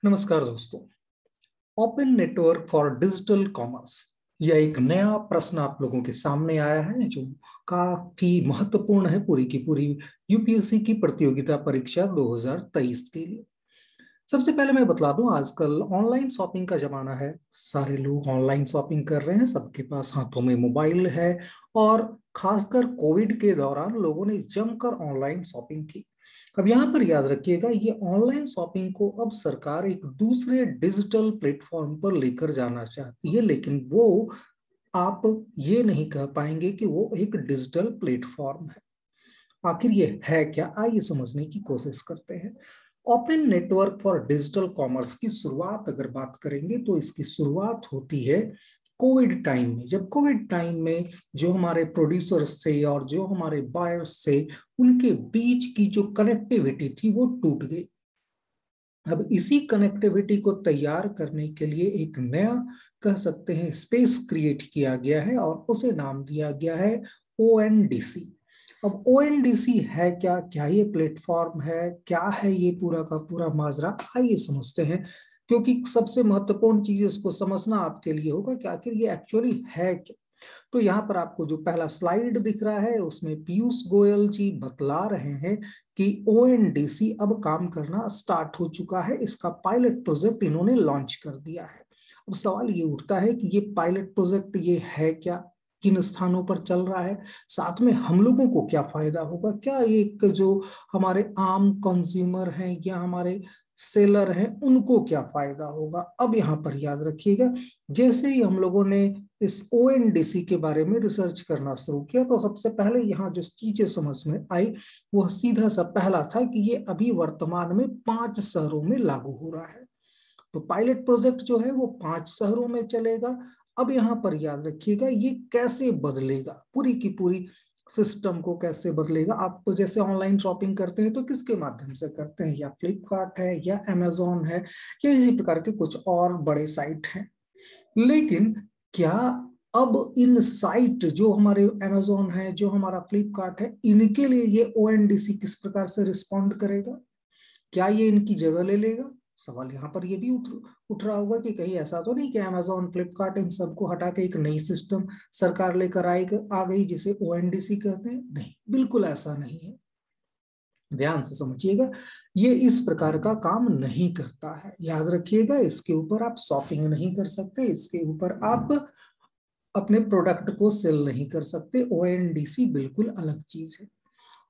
नमस्कार दोस्तों। Open network for digital commerce यह एक नया प्रश्न आप लोगों के सामने आया है जो काफी महत्वपूर्ण है पूरी की पूरी यूपीएससी की प्रतियोगिता परीक्षा 2023 के लिए। सबसे पहले मैं बता दूं, आजकल ऑनलाइन शॉपिंग का जमाना है। सारे लोग ऑनलाइन शॉपिंग कर रहे हैं, सबके पास हाथों में मोबाइल है और खासकर कोविड के दौरान लोगों ने जमकर ऑनलाइन शॉपिंग की। अब यहाँ पर याद रखिएगा, ये ऑनलाइन शॉपिंग को अब सरकार एक दूसरे डिजिटल प्लेटफॉर्म पर लेकर जाना चाहती है, लेकिन वो आप ये नहीं कह पाएंगे कि वो एक डिजिटल प्लेटफॉर्म है। आखिर ये है क्या, आइए समझने की कोशिश करते हैं। Open network for digital commerce की शुरुआत अगर बात करेंगे तो इसकी शुरुआत होती है कोविड टाइम में। जब कोविड टाइम में जो हमारे प्रोड्यूसर्स थे और जो हमारे बायर्स थे, उनके बीच की जो कनेक्टिविटी थी वो टूट गई। अब इसी कनेक्टिविटी को तैयार करने के लिए एक नया, कह सकते हैं, स्पेस क्रिएट किया गया है और उसे नाम दिया गया है ओएनडीसी। अब ओएनडीसी है क्या, क्या ये प्लेटफॉर्म है, क्या है ये पूरा का पूरा माजरा, आइए समझते हैं। क्योंकि सबसे महत्वपूर्ण चीज इसको समझना आपके लिए होगा कि आखिर ये एक्चुअली है क्या। तो यहाँ पर आपको जो पहला स्लाइड दिख रहा है उसमें पीयूष गोयल जी बतला रहे हैं कि ओएनडीसी अब काम करना स्टार्ट हो चुका है। इसका पायलट प्रोजेक्ट इन्होंने लॉन्च कर दिया है। अब सवाल ये उठता है कि ये पायलट प्रोजेक्ट ये है क्या, किन स्थानों पर चल रहा है, साथ में हम लोगों को क्या फायदा होगा, क्या एक जो हमारे आम कंज्यूमर हैं या हमारे सेलर हैं उनको क्या फायदा होगा। अब यहाँ पर याद रखिएगा, जैसे ही हम लोगों ने इस ओएनडीसी के बारे में रिसर्च करना शुरू किया तो सबसे पहले यहाँ जो चीजें समझ में आई वह सीधा सा पहला था कि ये अभी वर्तमान में 5 शहरों में लागू हो रहा है। तो पायलट प्रोजेक्ट जो है वो 5 शहरों में चलेगा। अब यहाँ पर याद रखिएगा ये कैसे बदलेगा, पूरी की पूरी सिस्टम को कैसे बदलेगा। आप तो जैसे ऑनलाइन शॉपिंग करते हैं तो किसके माध्यम से करते हैं, या फ्लिपकार्ट है या अमेजोन है या इसी प्रकार के कुछ और बड़े साइट हैं। लेकिन क्या अब इन साइट जो हमारे अमेजोन है, जो हमारा फ्लिपकार्ट है, इनके लिए ये ओएनडीसी किस प्रकार से रिस्पॉन्ड करेगा, क्या ये इनकी जगह ले लेगा। सवाल यहाँ पर ये भी उठ रहा होगा कि कहीं ऐसा तो नहीं कि अमेजोन फ्लिपकार्ट इन सबको हटा के एक नई सिस्टम सरकार लेकर आ गई जिसे ओएनडीसी कहते हैं। नहीं, बिल्कुल ऐसा नहीं है। ध्यान से समझिएगा, ये इस प्रकार का काम नहीं करता है। याद रखिएगा, इसके ऊपर आप शॉपिंग नहीं कर सकते, इसके ऊपर आप अपने प्रोडक्ट को सेल नहीं कर सकते। ओएनडीसी बिल्कुल अलग चीज है।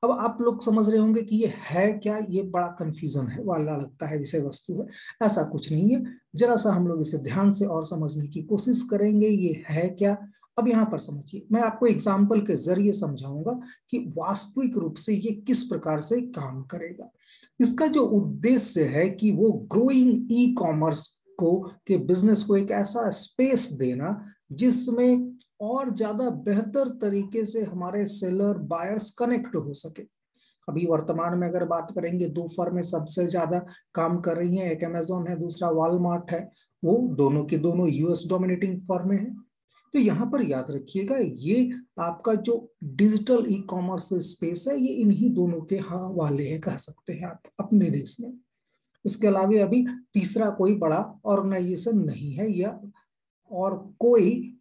अब आप लोग समझ रहे होंगे कि ये है क्या, ये बड़ा कंफ्यूजन है वाला लगता है, विषय वस्तु है। ऐसा कुछ नहीं है, जरा सा हम लोग इसे ध्यान से और समझने की कोशिश करेंगे ये है क्या। अब यहाँ पर समझिए, मैं आपको एग्जाम्पल के जरिए समझाऊंगा कि वास्तविक रूप से ये किस प्रकार से काम करेगा। इसका जो उद्देश्य है कि वो ग्रोइंग ई कॉमर्स को, के बिजनेस को एक ऐसा स्पेस देना जिसमें और ज्यादा बेहतर तरीके से हमारे सेलर बायर्स कनेक्ट हो सके। अभी वर्तमान में अगर बात करेंगे, दो फर्में सबसे ज्यादा काम कर रही हैं, एक अमेजोन है, दूसरा वॉलमार्ट है। वो दोनों की दोनों यूएस डोमिनेटिंग फर्में हैं। तो यहाँ पर याद रखिएगा, ये आपका जो डिजिटल ई कॉमर्स स्पेस है ये इन्हीं दोनों के हाँ वाले है, कह सकते हैं आप अपने देश में। इसके अलावा अभी तीसरा कोई बड़ा ऑर्गेनाइजेशन नहीं है या और कोई,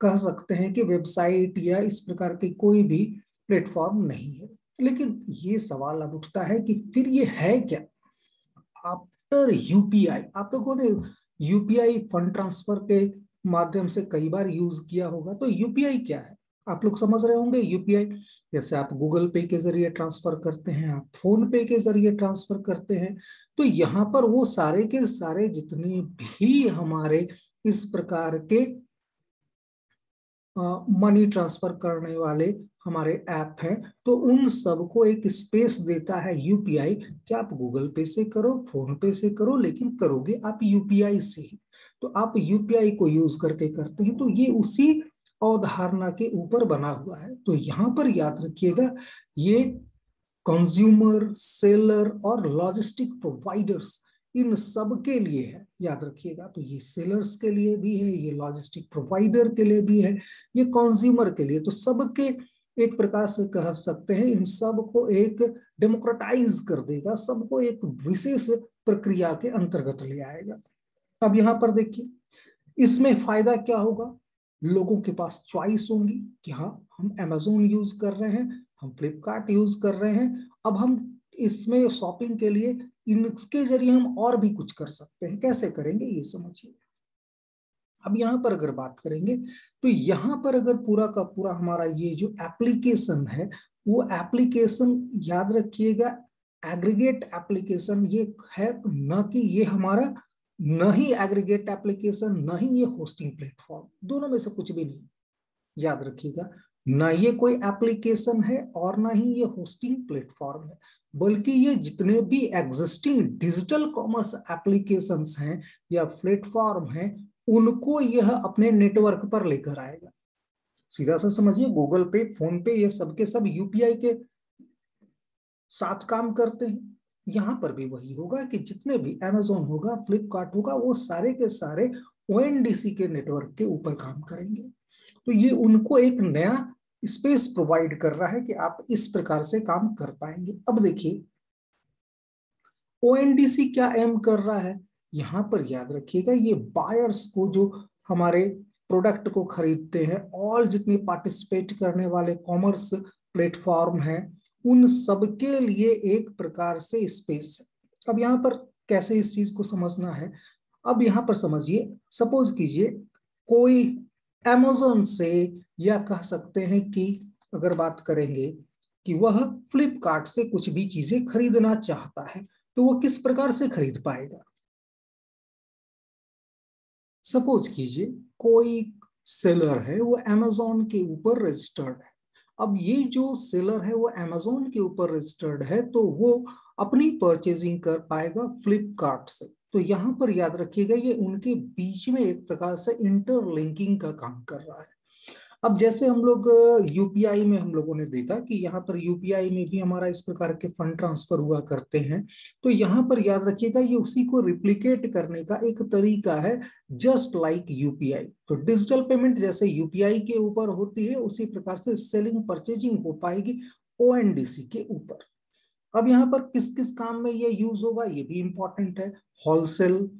कह सकते हैं कि वेबसाइट या इस प्रकार की कोई भी प्लेटफॉर्म नहीं है। लेकिन ये सवाल अब उठता है कि फिर ये है क्या। आफ्टर यूपीआई, आप लोगों ने यूपीआई फंड ट्रांसफर के माध्यम से कई बार यूज किया होगा, तो यूपीआई क्या है आप लोग समझ रहे होंगे। यूपीआई जैसे आप गूगल पे के जरिए ट्रांसफर करते हैं, आप फोन पे के जरिए ट्रांसफर करते हैं। तो यहाँ पर वो सारे के सारे जितने भी हमारे इस प्रकार के मनी ट्रांसफर करने वाले हमारे ऐप हैं, तो उन सबको एक स्पेस देता है यूपीआई कि आप गूगल पे से करो, फोन पे से करो, लेकिन करोगे आप यूपीआई से ही। तो आप यूपीआई को यूज करके करते हैं, तो ये उसी अवधारणा के ऊपर बना हुआ है। तो यहाँ पर याद रखिएगा, ये कंज्यूमर, सेलर और लॉजिस्टिक प्रोवाइडर्स, इन सब के लिए है। याद रखिएगा, तो ये सेलर्स के लिए भी है, ये लॉजिस्टिक प्रोवाइडर के लिए भी है, ये कंज्यूमर के लिए, तो सबके एक प्रकार से कह सकते हैं इन सब को एक डेमोक्रेटाइज कर देगा, सबको एक विशेष प्रक्रिया के अंतर्गत ले आएगा। अब यहां पर देखिए इसमें फायदा क्या होगा, लोगों के पास चॉइस होंगी कि हाँ हम Amazon यूज कर रहे हैं, हम फ्लिपकार्ट यूज कर रहे हैं, अब हम इसमें शॉपिंग के लिए इनके जरिए हम और भी कुछ कर सकते हैं। कैसे करेंगे ये समझिए। अब यहां पर अगर बात करेंगे तो यहां पर अगर पूरा का पूरा हमारा ये जो एप्लीकेशन है, वो एप्लीकेशन याद रखिएगा एग्रीगेट एप्लीकेशन ये है, न कि ये हमारा न ही एग्रीगेट एप्लीकेशन न ही ये होस्टिंग प्लेटफॉर्म, दोनों में से कुछ भी नहीं। याद रखिएगा ना ये कोई एप्लीकेशन है और ना ही ये होस्टिंग प्लेटफॉर्म है, बल्कि ये जितने भी एग्जिस्टिंग डिजिटल कॉमर्स एप्लीकेशंस हैं या प्लेटफॉर्म हैं उनको यह अपने नेटवर्क पर लेकर आएगा। सीधा सा समझिए गूगल पे, फोन पे, ये सबके सब यूपीआई के साथ काम करते हैं। यहां पर भी वही होगा कि जितने भी Amazon होगा, फ्लिपकार्ट होगा, वो सारे के सारे ओएनडीसी के नेटवर्क के ऊपर काम करेंगे। तो ये उनको एक नया स्पेस प्रोवाइड कर रहा है कि आप इस प्रकार से काम कर पाएंगे। अब देखिए ओएनडीसी क्या एम कर रहा है, यहां पर याद रखिएगा ये बायर्स को, जो हमारे प्रोडक्ट को खरीदते हैं और जितने पार्टिसिपेट करने वाले कॉमर्स प्लेटफॉर्म हैं उन सबके लिए एक प्रकार से स्पेस है। अब यहां पर कैसे इस चीज को समझना है, अब यहां पर समझिए, सपोज कीजिए कोई Amazon से, या कह सकते हैं कि अगर बात करेंगे कि वह फ्लिपकार्ट से कुछ भी चीजें खरीदना चाहता है, तो वो किस प्रकार से खरीद पाएगा। सपोज कीजिए कोई सेलर है वो Amazon के ऊपर रजिस्टर्ड है। अब ये जो सेलर है वो Amazon के ऊपर रजिस्टर्ड है, तो वो अपनी परचेजिंग कर पाएगा फ्लिपकार्ट से। तो यहां पर याद रखिएगा ये उनके बीच में एक प्रकार से इंटरलिंकिंग का काम कर रहा है। अब जैसे हम लोग यूपीआई में हम लोगों ने देखा कि यहाँ पर यूपीआई में भी हमारा इस प्रकार के फंड ट्रांसफर हुआ करते हैं, तो यहाँ पर याद रखिएगा ये उसी को रिप्लिकेट करने का एक तरीका है, जस्ट लाइक यूपीआई। तो डिजिटल पेमेंट जैसे यूपीआई के ऊपर होती है उसी प्रकार से सेलिंग परचेजिंग हो पाएगी ओएनडीसी के ऊपर। अब यहाँ पर किस किस काम में ये यूज होगा ये भी इंपॉर्टेंट है। होलसेल,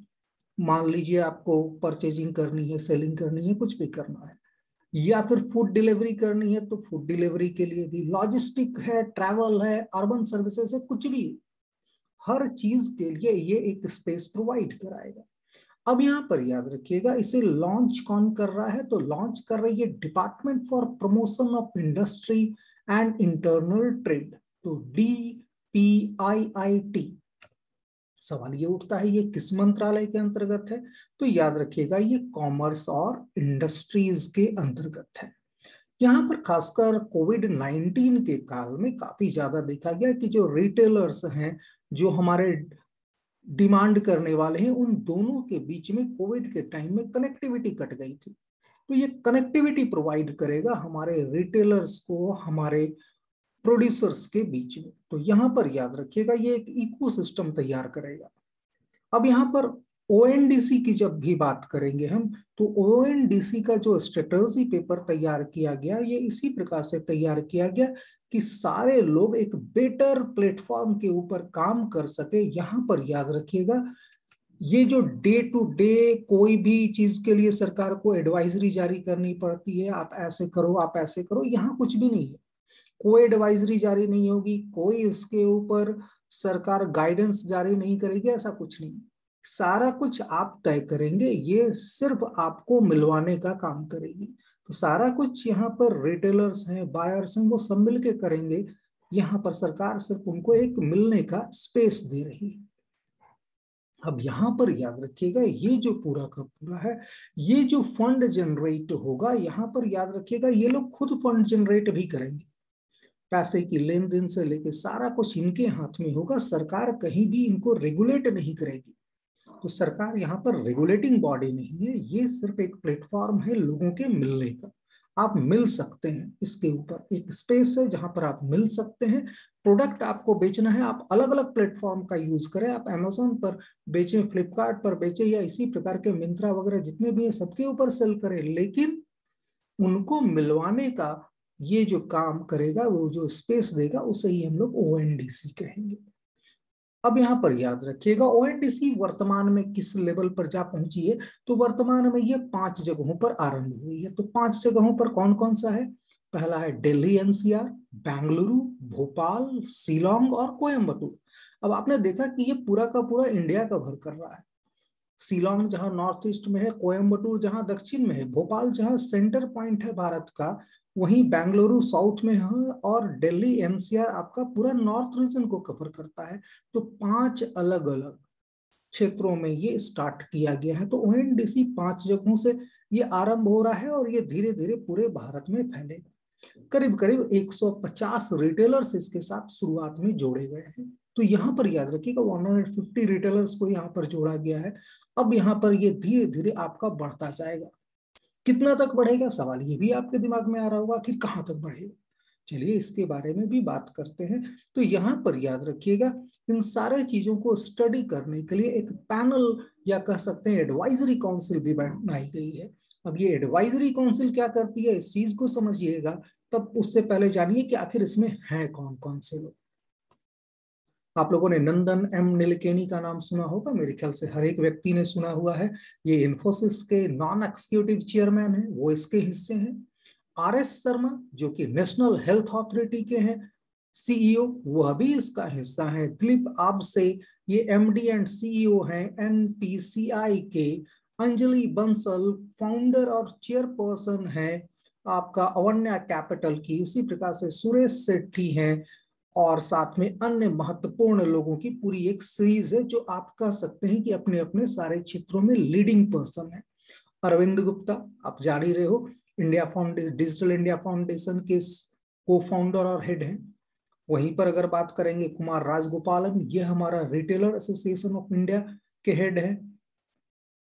मान लीजिए आपको परचेजिंग करनी है, सेलिंग करनी है, कुछ भी करना है, या फिर फूड डिलीवरी करनी है तो फूड डिलीवरी के लिए भी, लॉजिस्टिक है, ट्रैवल है, अर्बन सर्विसेज है, कुछ भी, हर चीज के लिए ये एक स्पेस प्रोवाइड कराएगा। अब यहां पर याद रखिएगा इसे लॉन्च कौन कर रहा है, तो लॉन्च कर रही है department for promotion of industry and internal trade, तो DPIIT। सवाल ये उठता है ये किस मंत्रालय के अंतर्गत है, तो याद रखिएगा ये कॉमर्स और इंडस्ट्रीज के अंतर्गत है। यहाँ पर खासकर कोविड-19 के काल में काफी ज्यादा देखा गया कि जो रिटेलर्स हैं, जो हमारे डिमांड करने वाले हैं, उन दोनों के बीच में कोविड के टाइम में कनेक्टिविटी कट गई थी। तो ये कनेक्टिविटी प्रोवाइड करेगा हमारे रिटेलर्स को हमारे प्रोड्यूसर्स के बीच में। तो यहां पर याद रखिएगा ये एक इकोसिस्टम तैयार करेगा। अब यहाँ पर ओएनडीसी की जब भी बात करेंगे हम, तो ओएनडीसी का जो स्ट्रेटजी पेपर तैयार किया गया ये इसी प्रकार से तैयार किया गया कि सारे लोग एक बेटर प्लेटफॉर्म के ऊपर काम कर सके। यहां पर याद रखिएगा ये जो डे टू डे कोई भी चीज के लिए सरकार को एडवाइजरी जारी करनी पड़ती है, आप ऐसे करो आप ऐसे करो, यहाँ कुछ भी नहीं है, कोई एडवाइजरी जारी नहीं होगी, कोई इसके ऊपर सरकार गाइडेंस जारी नहीं करेगी, ऐसा कुछ नहीं। सारा कुछ आप तय करेंगे, ये सिर्फ आपको मिलवाने का काम करेगी। तो सारा कुछ यहाँ पर रिटेलर्स हैं, बायर्स हैं, वो सब मिलके करेंगे। यहाँ पर सरकार सिर्फ उनको एक मिलने का स्पेस दे रही है। अब यहाँ पर याद रखिएगा ये जो पूरा का पूरा है, ये जो फंड जनरेट होगा, यहाँ पर याद रखिएगा ये लोग खुद फंड जनरेट भी करेंगे। पैसे की लेन देन से लेके सारा कुछ इनके हाथ में होगा, सरकार कहीं भी इनको रेगुलेट नहीं करेगी। तो सरकार यहाँ पर रेगुलेटिंग बॉडी नहीं है, ये सिर्फ एक प्लेटफॉर्म है लोगों के मिलने का। आप मिल सकते हैं, इसके ऊपर एक स्पेस है जहां पर आप मिल सकते हैं। प्रोडक्ट आपको बेचना है, आप अलग अलग प्लेटफॉर्म का यूज करें, आप Amazon पर बेचें, फ्लिपकार्ट पर बेचें, या इसी प्रकार के मिंत्रा वगैरह जितने भी हैं सबके ऊपर सेल करें, लेकिन उनको मिलवाने का ये जो काम करेगा, वो जो स्पेस देगा, उसे ही हम लोग ओएनडीसी कहेंगे। अब यहाँ पर याद रखिएगा ओएनडीसी वर्तमान में किस लेवल पर जा पहुंची है। तो वर्तमान में ये 5 जगहों पर आरंभ हुई है। तो 5 जगहों पर कौन कौन सा है? पहला है दिल्ली एनसीआर, बेंगलुरु, भोपाल, शिलोंग और कोयम्बटूर। अब आपने देखा कि ये पूरा का पूरा इंडिया कवर कर रहा है। शिलोंग जहां नॉर्थ ईस्ट में है, कोयम्बटूर जहां दक्षिण में है, भोपाल जहां सेंटर पॉइंट है भारत का, वहीं बेंगलुरु साउथ में है, और दिल्ली एनसीआर आपका पूरा नॉर्थ रीजन को कवर करता है। तो 5 अलग अलग क्षेत्रों में ये स्टार्ट किया गया है। तो ओएनडीसी 5 जगहों से ये आरंभ हो रहा है और ये धीरे धीरे पूरे भारत में फैलेगा। करीब करीब 150 रिटेलर्स इसके साथ शुरुआत में जोड़े गए हैं। तो यहां पर याद रखिएगा 150 रिटेलर्स को यहां पर जोड़ा गया है। अब यहां पर ये धीरे धीरे आपका बढ़ता जाएगा। कितना तक बढ़ेगा, सवाल ये भी आपके दिमाग में आ रहा होगा, आखिर कहां तक बढ़ेगा। चलिए इसके बारे में भी बात करते हैं। तो यहां पर याद रखिएगा इन सारे चीजों को स्टडी करने के लिए एक पैनल या कह सकते हैं एडवाइजरी काउंसिल भी बनाई गई है। अब ये एडवाइजरी काउंसिल क्या करती है, इस चीज को समझिएगा। तब उससे पहले जानिए कि आखिर इसमें है कौन कौन से लोग। आप लोगों ने नंदन एम नीलकेनी का नाम सुना होगा, मेरे ख्याल से हर एक व्यक्ति ने सुना हुआ है। ये इन्फोसिस के नॉन एक्सिक्यूटिव चेयरमैन है, वो इसके हिस्से हैं। आर एस शर्मा जो कि नेशनल हेल्थ अथॉरिटी के हैं सीईओ, वह भी इसका हिस्सा है। दिलीप आबसे ये एमडी एंड सीईओ हैं एनपीसीआई के। अंजलि बंसल फाउंडर और चेयरपर्सन है आपका अवन्या कैपिटल की। उसी प्रकार से सुरेश सेट्टी हैं, और साथ में अन्य महत्वपूर्ण लोगों की पूरी एक सीरीज है जो आप कह सकते हैं कि अपने अपने सारे क्षेत्रों में लीडिंग पर्सन है। अरविंद गुप्ता, आप जान ही रहे हो, India foundation, digital India foundation के को फाउंडर और हेड हैं। वहीं पर अगर बात करेंगे कुमार राजगोपालन, ये हमारा रिटेलर एसोसिएशन ऑफ इंडिया के हेड है।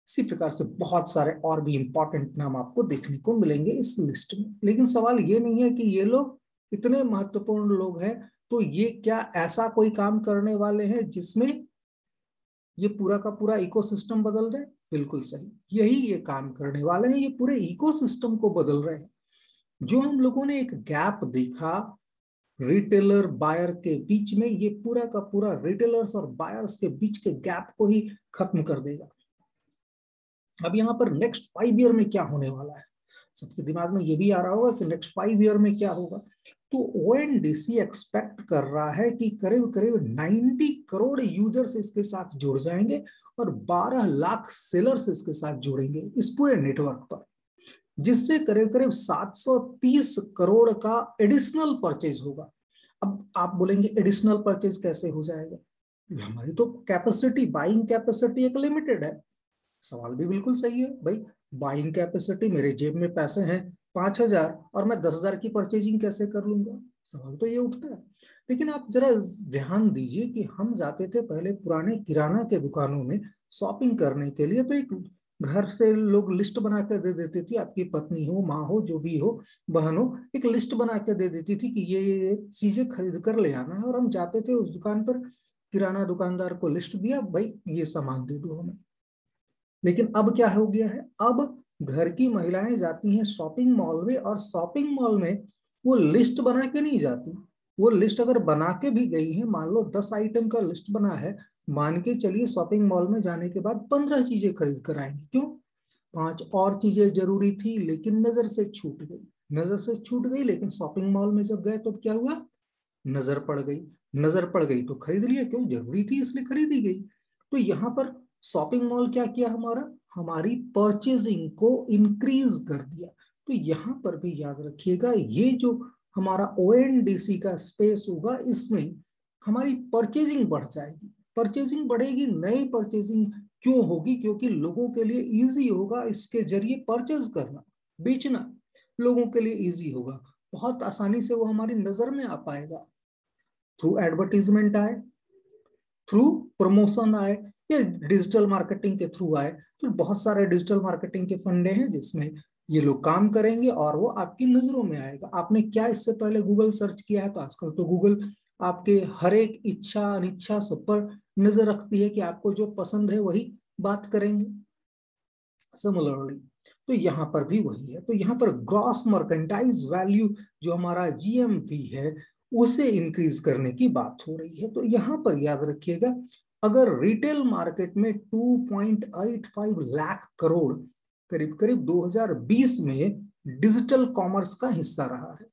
इसी प्रकार से बहुत सारे और भी इंपॉर्टेंट नाम आपको देखने को मिलेंगे इस लिस्ट में। लेकिन सवाल ये नहीं है कि ये लोग इतने महत्वपूर्ण लोग हैं तो ये क्या ऐसा कोई काम करने वाले हैं जिसमें ये पूरा का पूरा इकोसिस्टम बदल रहे हैं? बिल्कुल सही, यही ये काम करने वाले हैं, ये पूरे इकोसिस्टम को बदल रहे हैं। जो हम लोगों ने एक गैप देखा रिटेलर बायर के बीच में, ये पूरा का पूरा रिटेलर्स और बायर्स के बीच के गैप को ही खत्म कर देगा। अब यहाँ पर नेक्स्ट 5 ईयर में क्या होने वाला है, सबके दिमाग में ये भी आ रहा होगा कि नेक्स्ट 5 ईयर में क्या होगा। तो ओएनडीसी एक्सपेक्ट कर रहा है कि करीब करीब 90 करोड़ यूजर्स इसके साथ जुड़ जाएंगे और 12 लाख सेलर्स इसके साथ जुड़ेंगे इस पूरे नेटवर्क पर, जिससे करीब करीब 730 करोड़ का एडिशनल परचेज होगा। अब आप बोलेंगे एडिशनल परचेज कैसे हो जाएगा, हमारी तो कैपेसिटी, बाइंग कैपेसिटी एक लिमिटेड है। सवाल भी बिल्कुल सही है भाई, बाइंग कैपेसिटी, मेरे जेब में पैसे हैं 5,000 और मैं 10,000 की परचेजिंग कैसे कर लूंगा, सवाल तो ये उठता है। लेकिन आप जरा ध्यान दीजिए कि हम जाते थे पहले पुराने किराना के दुकानों में शॉपिंग करने के लिए, तो एक घर से लोग लिस्ट बना कर दे देती थी, आपकी पत्नी हो, माँ हो, जो भी हो, बहन हो, एक लिस्ट बना कर दे देती थी कि ये चीजें खरीद कर ले आना है, और हम जाते थे उस दुकान पर, किराना दुकानदार को लिस्ट दिया, भाई ये सामान दे दो हमें। लेकिन अब क्या हो गया है, अब घर की महिलाएं जाती हैं शॉपिंग मॉल में, और शॉपिंग मॉल में वो लिस्ट बना के नहीं जाती। वो लिस्ट अगर बना के भी गई है, मान लो 10 आइटम का लिस्ट बना है, मान के चलिए शॉपिंग मॉल में जाने के बाद 15 चीजें खरीद कर आएंगी। क्यों? 5 और चीजें जरूरी थी लेकिन नजर से छूट गई, नजर से छूट गई, लेकिन शॉपिंग मॉल में जब गए तो क्या हुआ, नजर पड़ गई, नजर पड़ गई तो खरीद लिया, क्यों, जरूरी थी इसलिए खरीदी गई। तो यहाँ पर शॉपिंग मॉल क्या किया, हमारा हमारी परचेजिंग को इंक्रीज कर दिया। तो यहाँ पर भी याद रखिएगा, ये जो हमारा ओएनडीसी का स्पेस होगा, इसमें हमारी परचेजिंग बढ़ जाएगी। परचेजिंग बढ़ेगी, नई परचेजिंग क्यों होगी, क्योंकि लोगों के लिए इजी होगा इसके जरिए परचेज करना, बेचना लोगों के लिए इजी होगा, बहुत आसानी से वो हमारी नजर में आ पाएगा। थ्रू एडवर्टीजमेंट आए, थ्रू प्रमोशन आए, या डिजिटल मार्केटिंग के थ्रू आए, तो बहुत सारे डिजिटल मार्केटिंग के फंडे हैं जिसमें ये लोग काम करेंगे और वो आपकी नजरों में आएगा। आपने क्या इससे पहले गूगल सर्च किया है, तो आजकल तो गूगल आपके हर एक इच्छा अनिच्छा सब पर नजर रखती है कि आपको जो पसंद है वही बात करेंगे। सिमिलरली तो यहाँ पर भी वही है। तो यहाँ पर ग्रॉस मर्केंटाइज वैल्यू जो हमारा जीएमवी है उसे इंक्रीज करने की बात हो रही है। तो यहाँ पर याद रखिएगा, अगर रिटेल मार्केट में 2.85 लाख करोड़ करीब करीब 2020 में डिजिटल कॉमर्स का हिस्सा रहा है।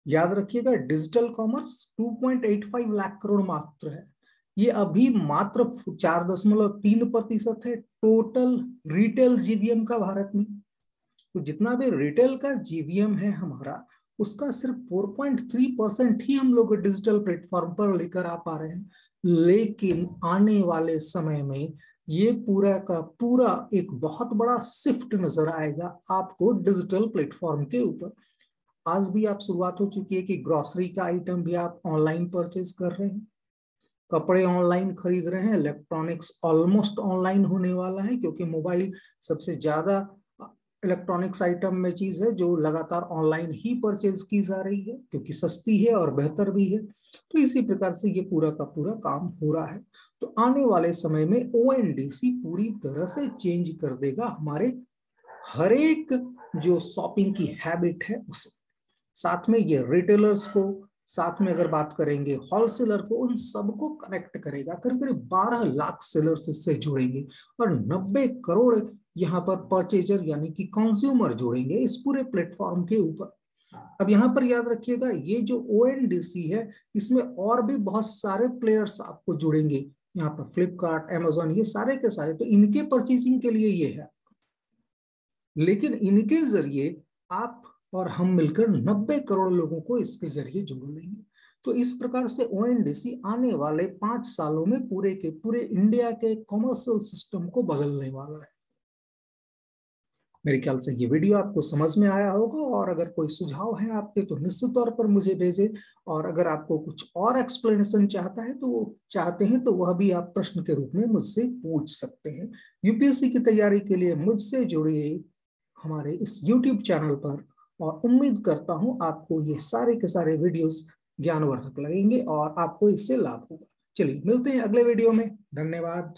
याद रखिएगा, डिजिटल कॉमर्स 2.85 लाख करोड़ मात्र है। ये अभी मात्र 4.3% है टोटल रिटेल जीवीएम का भारत में। तो जितना भी रिटेल का जीवीएम है हमारा, उसका सिर्फ 4.3% ही हम लोग डिजिटल प्लेटफॉर्म पर लेकर आ पा रहे हैं। लेकिन आने वाले समय में ये पूरा का पूरा एक बहुत बड़ा शिफ्ट नजर आएगा आपको डिजिटल प्लेटफॉर्म के ऊपर। आज भी आप शुरुआत हो चुकी है कि ग्रोसरी का आइटम भी आप ऑनलाइन परचेज कर रहे हैं, कपड़े ऑनलाइन खरीद रहे हैं, इलेक्ट्रॉनिक्स ऑलमोस्ट ऑनलाइन होने वाला है, क्योंकि मोबाइल सबसे ज्यादा इलेक्ट्रॉनिक्स आइटम में चीज है जो लगातार ऑनलाइन ही परचेज की जा रही है, क्योंकि सस्ती है और बेहतर भी है। तो इसी प्रकार से ये पूरा का पूरा काम हो रहा है। तो आने वाले समय में ओएनडीसी पूरी तरह से चेंज कर देगा हमारे हर एक जो शॉपिंग की हैबिट है उसे। साथ में ये रिटेलर्स को, साथ में अगर बात करेंगे होलसेलर को, उन सबको कनेक्ट करेगा। करीब करीब 12 लाख सेलर्स इससे जुड़ेंगे और 90 करोड़ यहाँ पर परचेजर यानी कि कंज्यूमर जुड़ेंगे इस पूरे प्लेटफॉर्म के ऊपर। अब यहाँ पर याद रखिएगा, ये जो ओएनडीसी है इसमें और भी बहुत सारे प्लेयर्स आपको जुड़ेंगे। यहाँ पर फ्लिपकार्ट, अमेजोन, ये सारे के सारे, तो इनके परचेजिंग के लिए ये है। लेकिन इनके जरिए आप और हम मिलकर 90 करोड़ लोगों को इसके जरिए जोड़ लेंगे। तो इस प्रकार से ओएनडीसी आने वाले 5 सालों में पूरे के पूरे इंडिया के कॉमर्शियल सिस्टम को बदलने वाला है। मेरे ख्याल से ये वीडियो आपको समझ में आया होगा, और अगर कोई सुझाव है आपके तो निश्चित तौर पर मुझे भेजें। और अगर आपको कुछ और एक्सप्लेनेशन चाहते हैं तो वह भी आप प्रश्न के रूप में मुझसे पूछ सकते हैं। यूपीएससी की तैयारी के लिए मुझसे जुड़िए हमारे इस YouTube चैनल पर, और उम्मीद करता हूं आपको ये सारे के सारे वीडियोस ज्ञानवर्धक लगेंगे और आपको इससे लाभ होगा। चलिए मिलते हैं अगले वीडियो में। धन्यवाद।